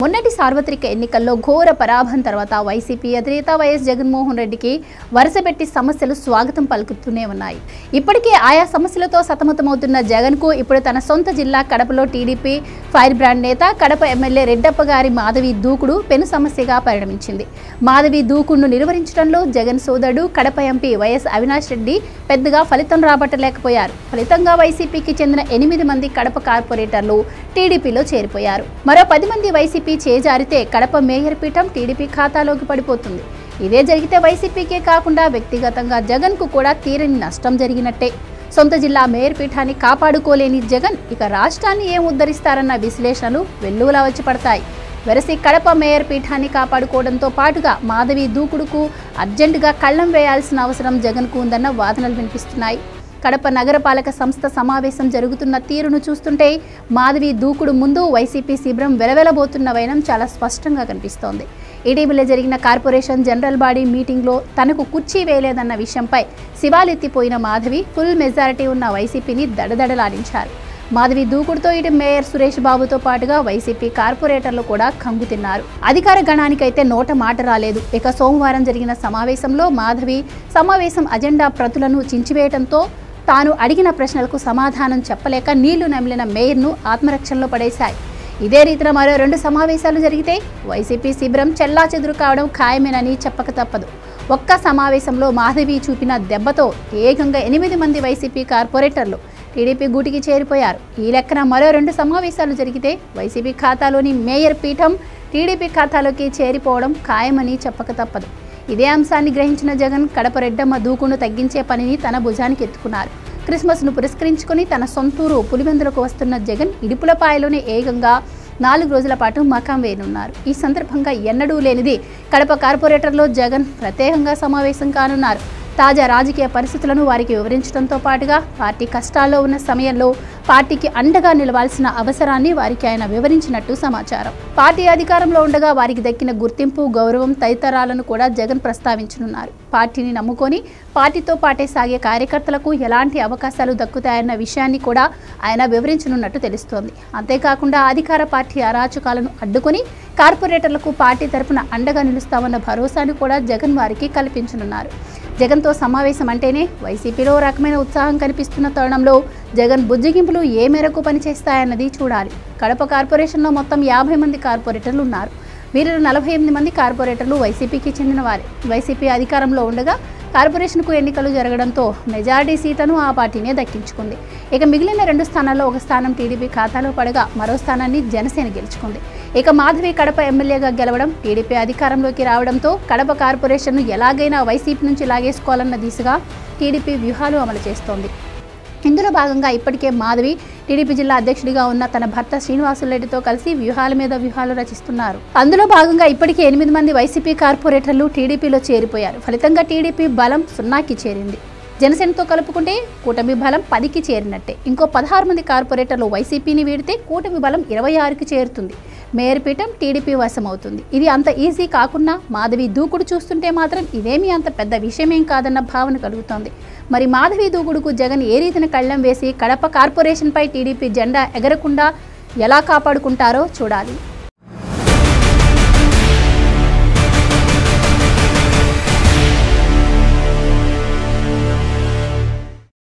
మొన్నటి సార్వత్రిక ఎన్నికల్లో ఘోర పరాభవం తర్వాత వైసీపీ అధినేత వైఎస్ జగన్మోహన్ రెడ్డికి వరుసపెట్టి సమస్యలు స్వాగతం పలుకుతూనే ఉన్నాయి. ఇప్పటికే ఆయా సమస్యలతో సతమతమవుతున్న జగన్కు ఇప్పుడు తన సొంత జిల్లా కడపలో టీడీపీ ఫైర్ బ్రాండ్ నేత కడప ఎమ్మెల్యే రెడ్డప్ప గారి మాధవి దూకుడు పెను సమస్యగా పరిణమించింది. మాధవి దూకుడును నిర్వహించడంలో జగన్ సోదరుడు కడప ఎంపీ వైఎస్ అవినాష్ రెడ్డి పెద్దగా ఫలితం రాబట్టలేకపోయారు. ఫలితంగా వైసీపీకి చెందిన 8 మంది కడప కార్పొరేటర్లు టీడీపీలో చేరిపోయారు. మరో 10 మంది వైసీపీ చేజారితే కడప మేయర్ పీఠం టీడీపీ ఖాతాలోకి పడిపోతుంది. ఇదే జరిగితే వైసీపీకే కాకుండా వ్యక్తిగతంగా జగన్కు కూడా తీరని నష్టం జరిగినట్టే. సొంత జిల్లా మేయర్ పీఠాన్ని కాపాడుకోలేని జగన్ ఇక రాష్ట్రాన్ని ఏం ఉద్ధరిస్తారన్న విశ్లేషణలు వెల్లువలా వచ్చి పడతాయి. వెరసి కడప మేయర్ పీఠాన్ని కాపాడుకోవడంతో పాటుగా మాధవి దూకుడుకు అర్జెంటుగా కళ్లం వేయాల్సిన అవసరం జగన్కు ఉందన్న వాదనలు వినిపిస్తున్నాయి. కడప నగరపాలక సంస్థ సమావేశం జరుగుతున్న తీరును చూస్తుంటే మాధవి దూకుడు ముందు వైసీపీ శిబిరం వెలవెలబోతున్న వైనం చాలా స్పష్టంగా కనిపిస్తోంది. ఇటీవల జరిగిన కార్పొరేషన్ జనరల్ బాడీ మీటింగ్లో తనకు కుర్చీ వేయలేదన్న విషయంపై శివాలెత్తిపోయిన మాధవి ఫుల్ మెజారిటీ ఉన్న వైసీపీని దడదడలాడించారు. మాధవి దూకుడుతో ఇటు మేయర్ సురేష్ బాబుతో పాటుగా వైసీపీ కార్పొరేటర్లు కూడా కంగు తిన్నారు. అధికార గణానికైతే నోట మాట రాలేదు. ఇక సోమవారం జరిగిన సమావేశంలో మాధవి సమావేశం అజెండా ప్రతులను చించివేయడంతో తాను అడిగిన ప్రశ్నలకు సమాధానం చెప్పలేక నీళ్లు నమిలిన మేయర్ను ఆత్మరక్షణలో పడేశాయి. ఇదే రీతిన మరో 2 సమావేశాలు జరిగితే వైసీపీ శిబిరం చెల్లాచెదురు కావడం ఖాయమేనని చెప్పక తప్పదు. ఒక్క సమావేశంలో మాధవి చూపిన దెబ్బతో ఏకంగా 8 మంది వైసీపీ కార్పొరేటర్లు టీడీపీ గూటికి చేరిపోయారు. ఈ లెక్కన మరో 2 సమావేశాలు జరిగితే వైసీపీ ఖాతాలోని మేయర్ పీఠం టీడీపీ ఖాతాలోకి చేరిపోవడం ఖాయమని చెప్పక తప్పదు. ఇదే అంశాన్ని గ్రహించిన జగన్ కడప రెడ్డమ్మ దూకును తగ్గించే పనిని తన భుజానికి ఎత్తుకున్నారు. క్రిస్మస్ను పురస్కరించుకుని తన సొంతూరు పులివెందులకు వస్తున్న జగన్ ఇడుపులపాయలోనే ఏకంగా 4 రోజుల పాటు మకాం వేయనున్నారు. ఈ సందర్భంగా ఎన్నడూ లేనిది కడప కార్పొరేటర్లో జగన్ ప్రత్యేకంగా సమావేశం కానున్నారు. తాజా రాజకీయ పరిస్థితులను వారికి వివరించడంతో పాటుగా పార్టీ కష్టాల్లో ఉన్న సమయంలో పార్టీకి అండగా నిలవాల్సిన అవసరాన్ని వారికి ఆయన వివరించినట్టు సమాచారం. పార్టీ అధికారంలో ఉండగా వారికి దక్కిన గుర్తింపు, గౌరవం తదితరాలను కూడా జగన్ ప్రస్తావించనున్నారు. పార్టీని నమ్ముకొని పార్టీతో పాటే సాగే కార్యకర్తలకు ఎలాంటి అవకాశాలు దక్కుతాయన్న విషయాన్ని కూడా ఆయన వివరించనున్నట్టు తెలుస్తోంది. అంతేకాకుండా అధికార పార్టీ అరాచకాలను అడ్డుకొని కార్పొరేటర్లకు పార్టీ తరపున అండగా నిలుస్తామన్న భరోసాను కూడా జగన్ వారికి కల్పించనున్నారు. జగన్తో సమావేశం అంటేనే వైసీపీలో రకమైన ఉత్సాహం కనిపిస్తున్న తరుణంలో జగన్ బుజ్జగింపులు ఏ మేరకు పనిచేస్తాయన్నది చూడాలి. కడప కార్పొరేషన్లో మొత్తం 50 మంది కార్పొరేటర్లు ఉన్నారు. వీరిలో 48 మంది కార్పొరేటర్లు వైసీపీకి చెందిన వారే. వైసీపీ అధికారంలో ఉండగా కార్పొరేషన్కు ఎన్నికలు జరగడంతో మెజారిటీ సీట్లను ఆ పార్టీనే దక్కించుకుంది. ఇక మిగిలిన 2 స్థానాల్లో ఒక స్థానం టీడీపీ ఖాతాలో పడగా మరో స్థానాన్ని జనసేన గెలుచుకుంది. ఇక మాధవి కడప ఎమ్మెల్యేగా గెలవడం, టీడీపీ అధికారంలోకి రావడంతో కడప కార్పొరేషన్ను ఎలాగైనా వైసీపీ నుంచి లాగేసుకోవాలన్న దిశగా టీడీపీ వ్యూహాలు అమలు చేస్తోంది. ఇందులో భాగంగా ఇప్పటికే మాధవి టీడీపీ జిల్లా అధ్యక్షుడిగా ఉన్న తన భర్త శ్రీనివాసులరెడ్డితో కలిసి వ్యూహాల మీద వ్యూహాలు రచిస్తున్నారు. అందులో భాగంగా ఇప్పటికే 8 మంది వైసీపీ కార్పొరేటర్లు టీడీపీలో చేరిపోయారు. ఫలితంగా టీడీపీ బలం 0కి చేరింది. జనసేనతో కలుపుకుంటే కూటమి బలం 10కి చేరినట్టే. ఇంకో 16 మంది కార్పొరేటర్లు వైసీపీని వీడితే కూటమి బలం 26కి చేరుతుంది. మేయర్ పీఠం టీడీపీ వశం అవుతుంది. ఇది అంత ఈజీ కాకున్నా మాధవి దూకుడు చూస్తుంటే మాత్రం ఇదేమీ అంత పెద్ద విషయమేం కాదన్న భావన కలుగుతోంది. మరి మాధవి దూకుడుకు జగన్ ఏ రీతిన కళ్ళెం వేసి కడప కార్పొరేషన్పై టీడీపీ జెండా ఎగరకుండా ఎలా కాపాడుకుంటారో చూడాలి.